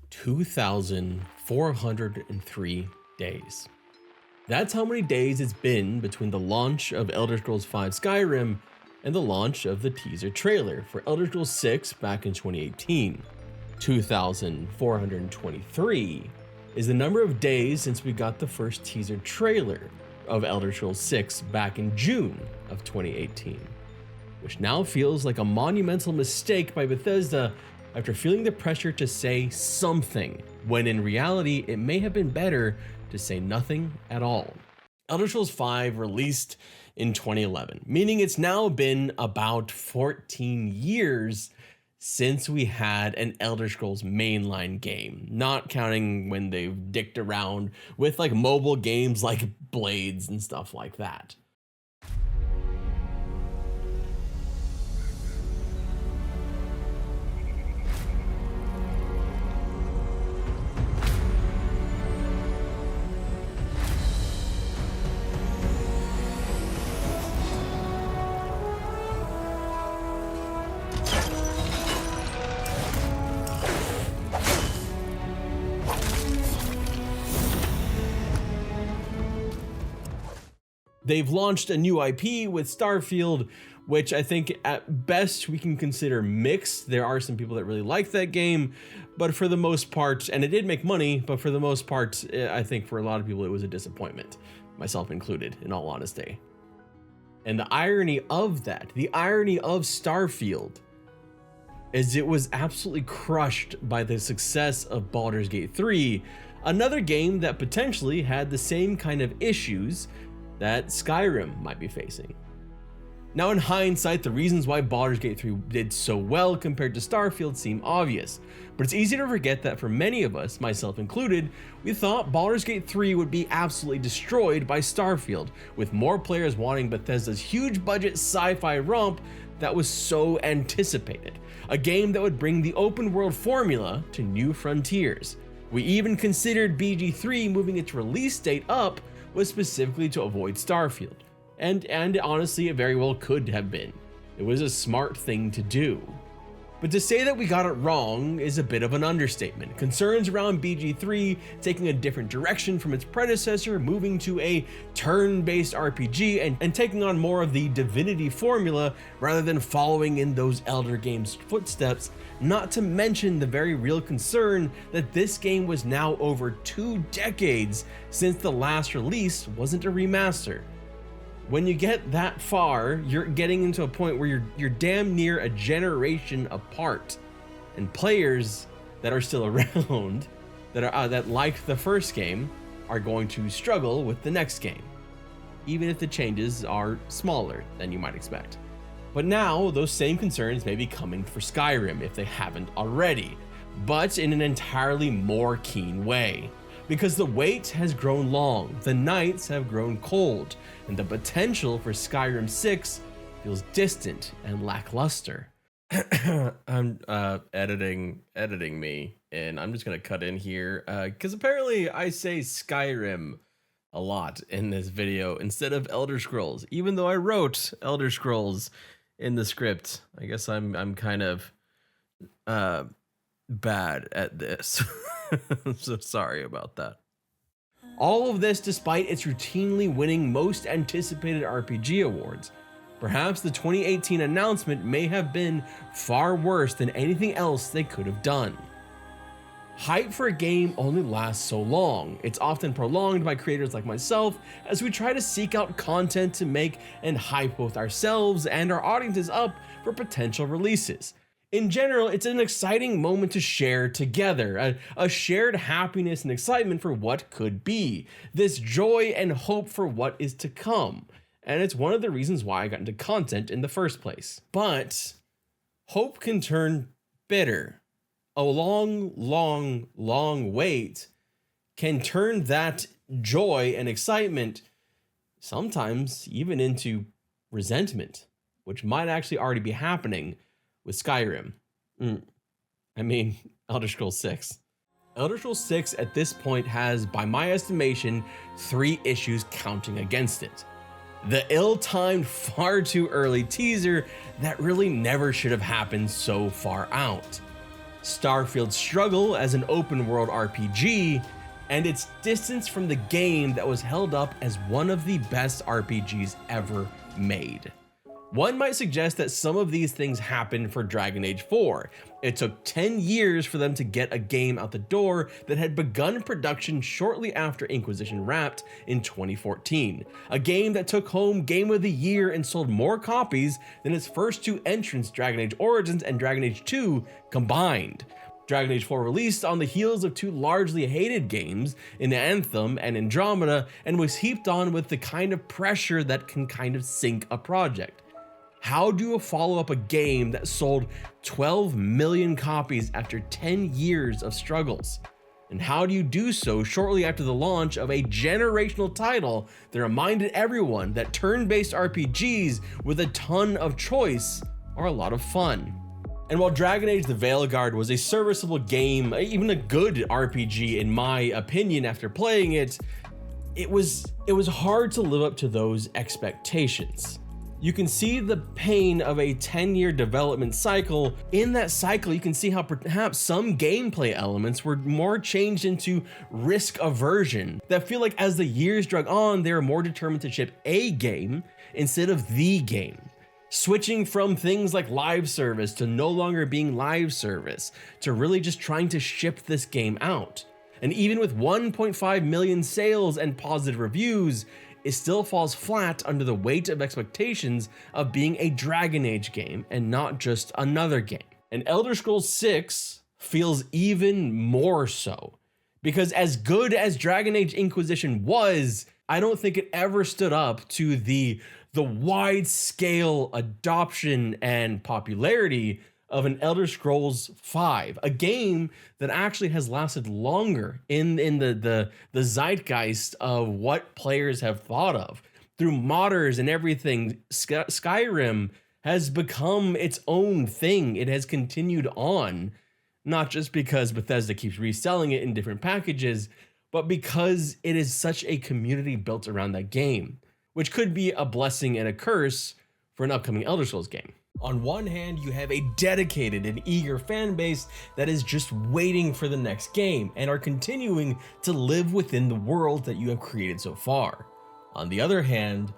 2,403 days. That's how many days it's been between the launch of Elder Scrolls V Skyrim and the launch of the teaser trailer for Elder Scrolls 6 back in 2018. 2,423 is the number of days since we got the first teaser trailer of Elder Scrolls 6 back in June of 2018, which now feels like a monumental mistake by Bethesda after feeling the pressure to say something, when in reality it may have been better to say nothing at all. Elder Scrolls V released in 2011, meaning it's now been about 14 years since we had an Elder Scrolls mainline game, not counting when they've dicked around with like mobile games like Blades and stuff like that. They've launched a new IP with Starfield, which I think at best we can consider mixed. There are some people that really like that game, but for the most part, and it did make money, but for the most part, I think for a lot of people it was a disappointment, myself included, in all honesty. And the irony of that, the irony of Starfield, is it was absolutely crushed by the success of Baldur's Gate 3, another game that potentially had the same kind of issues that Skyrim might be facing. Now in hindsight, the reasons why Baldur's Gate 3 did so well compared to Starfield seem obvious, but it's easy to forget that for many of us, myself included, we thought Baldur's Gate 3 would be absolutely destroyed by Starfield, with more players wanting Bethesda's huge budget sci-fi romp that was so anticipated, a game that would bring the open world formula to new frontiers. We even considered BG3 moving its release date up was specifically to avoid Starfield. And honestly, it very well could have been. It was a smart thing to do. But to say that we got it wrong is a bit of an understatement. Concerns around BG3 taking a different direction from its predecessor, moving to a turn-based RPG and taking on more of the Divinity formula rather than following in those Elder Games footsteps, not to mention the very real concern that this game was now over 2 decades since the last release wasn't a remaster. When you get that far, you're getting into a point where you're damn near a generation apart, and players that are still around that like the first game are going to struggle with the next game, even if the changes are smaller than you might expect. But now those same concerns may be coming for Skyrim if they haven't already, but in an entirely more keen way. Because the wait has grown long, the nights have grown cold, and the potential for Skyrim 6 feels distant and lackluster. I'm editing me, and I'm just gonna cut in here, because apparently I say Skyrim a lot in this video instead of Elder Scrolls, even though I wrote Elder Scrolls in the script. I guess I'm kind of bad at this. I'm so sorry about that. All of this despite its routinely winning most anticipated RPG awards. Perhaps the 2018 announcement may have been far worse than anything else they could have done. Hype for a game only lasts so long. It's often prolonged by creators like myself as we try to seek out content to make and hype both ourselves and our audiences up for potential releases. In general, it's an exciting moment to share together, a shared happiness and excitement for what could be, this joy and hope for what is to come. And it's one of the reasons why I got into content in the first place. But hope can turn bitter. A long wait can turn that joy and excitement sometimes even into resentment, which might actually already be happening with Skyrim. I mean, Elder Scrolls 6. Elder Scrolls 6 at this point has, by my estimation, 3 issues counting against it. The ill-timed, far too early teaser that really never should have happened so far out. Starfield's struggle as an open world RPG, and its distance from the game that was held up as one of the best RPGs ever made. One might suggest that some of these things happened for Dragon Age 4. It took 10 years for them to get a game out the door that had begun production shortly after Inquisition wrapped in 2014. A game that took home Game of the Year and sold more copies than its first two entrants, Dragon Age Origins and Dragon Age 2 combined. Dragon Age 4 released on the heels of two largely hated games in Anthem and Andromeda, and was heaped on with the kind of pressure that can kind of sink a project. How do you follow up a game that sold 12 million copies after 10 years of struggles? And how do you do so shortly after the launch of a generational title that reminded everyone that turn-based RPGs with a ton of choice are a lot of fun? And while Dragon Age the Veilguard was a serviceable game, even a good RPG in my opinion after playing it, it was hard to live up to those expectations. You can see the pain of a 10-year development cycle. In that cycle, you can see how perhaps some gameplay elements were more changed into risk aversion that feel like as the years drag on, they are more determined to ship a game instead of the game. Switching from things like live service to no longer being live service to really just trying to ship this game out. And even with 1.5 million sales and positive reviews, it still falls flat under the weight of expectations of being a Dragon Age game and not just another game. And Elder Scrolls 6 feels even more so, because as good as Dragon Age Inquisition was, I don't think it ever stood up to the wide scale adoption and popularity of an Elder Scrolls 5, a game that actually has lasted longer in the zeitgeist of what players have thought of. Through modders and everything, Skyrim has become its own thing. It has continued on, not just because Bethesda keeps reselling it in different packages, but because it is such a community built around that game, which could be a blessing and a curse for an upcoming Elder Scrolls game. On one hand, you have a dedicated and eager fan base that is just waiting for the next game and are continuing to live within the world that you have created so far. On the other hand,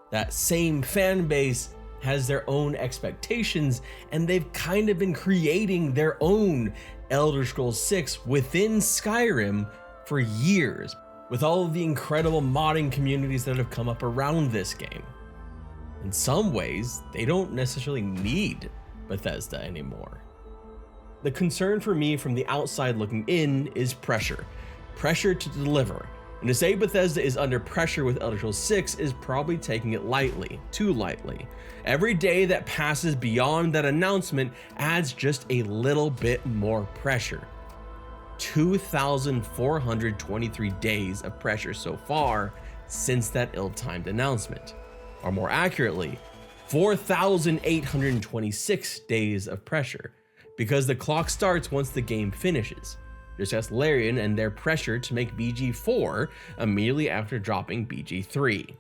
that same fan base has their own expectations, and they've kind of been creating their own Elder Scrolls 6 within Skyrim for years, with all of the incredible modding communities that have come up around this game. In some ways, they don't necessarily need Bethesda anymore. The concern for me from the outside looking in is pressure. Pressure to deliver. And to say Bethesda is under pressure with Elder Scrolls 6 is probably taking it lightly, too lightly. Every day that passes beyond that announcement adds just a little bit more pressure. 2,423 days of pressure so far since that ill-timed announcement. Or more accurately, 4,826 days of pressure, because the clock starts once the game finishes. Just ask Larian and their pressure to make BG4 immediately after dropping BG3.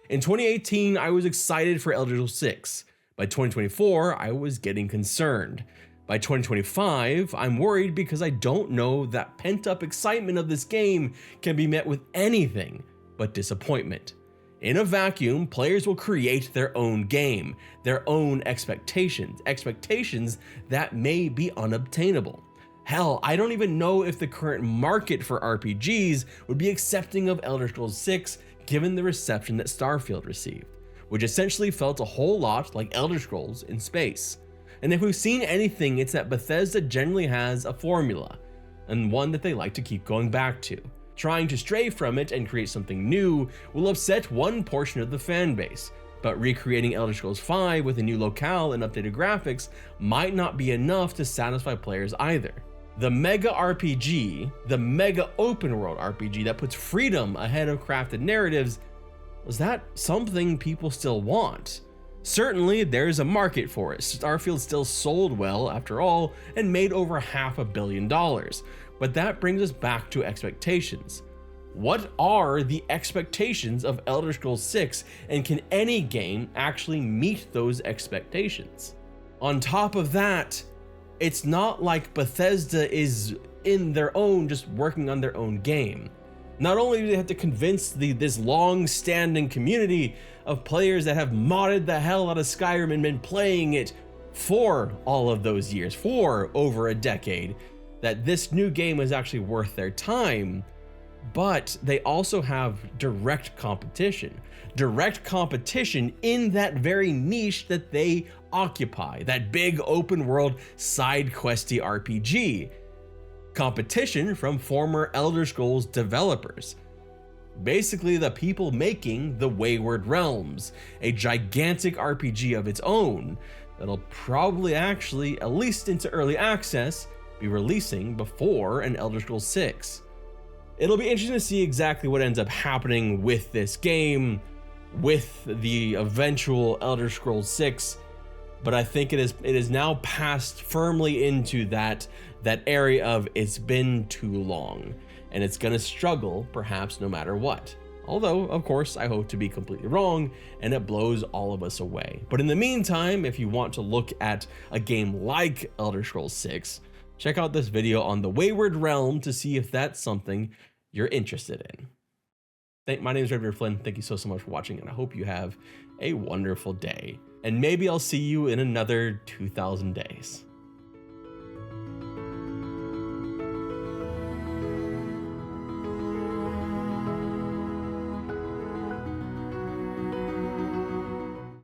In 2018, I was excited for Elder Scrolls 6. By 2024, I was getting concerned. By 2025, I'm worried because I don't know that pent-up excitement of this game can be met with anything but disappointment. In a vacuum, players will create their own game, their own expectations that may be unobtainable. Hell, I don't even know if the current market for RPGs would be accepting of Elder Scrolls 6 given the reception that Starfield received, which essentially felt a whole lot like Elder Scrolls in space. And if we've seen anything, it's that Bethesda generally has a formula, and one that they like to keep going back to. Trying to stray from it and create something new will upset one portion of the fan base, but recreating Elder Scrolls 5 with a new locale and updated graphics might not be enough to satisfy players either. The mega RPG, the mega open world RPG that puts freedom ahead of crafted narratives, was that something people still want? Certainly, there's a market for it. Starfield still sold well after all and made over $500 million. But that brings us back to expectations. What are the expectations of Elder Scrolls 6, and can any game actually meet those expectations? On top of that, It's not like Bethesda is in their own, just working on their own game. Not only do they have to convince this long-standing community of players that have modded the hell out of Skyrim and been playing it for all of those years, for over a decade, that this new game is actually worth their time, but they also have direct competition. Direct competition in that very niche that they occupy, that big open world side questy RPG. Competition from former Elder Scrolls developers. Basically the people making the Wayward Realms, a gigantic RPG of its own that'll probably actually, at least into early access, be releasing before an Elder Scrolls 6. It'll be interesting to see exactly what ends up happening with this game, with the eventual Elder Scrolls 6, but I think it is now passed firmly into that area of it's been too long, and it's gonna struggle perhaps no matter what. Although, of course, I hope to be completely wrong and it blows all of us away. But in the meantime, if you want to look at a game like Elder Scrolls 6, check out this video on the Wayward Realm to see if that's something you're interested in. My name is Redbeard Flynn. Thank you so much for watching, and I hope you have a wonderful day. And maybe I'll see you in another 2,000 days.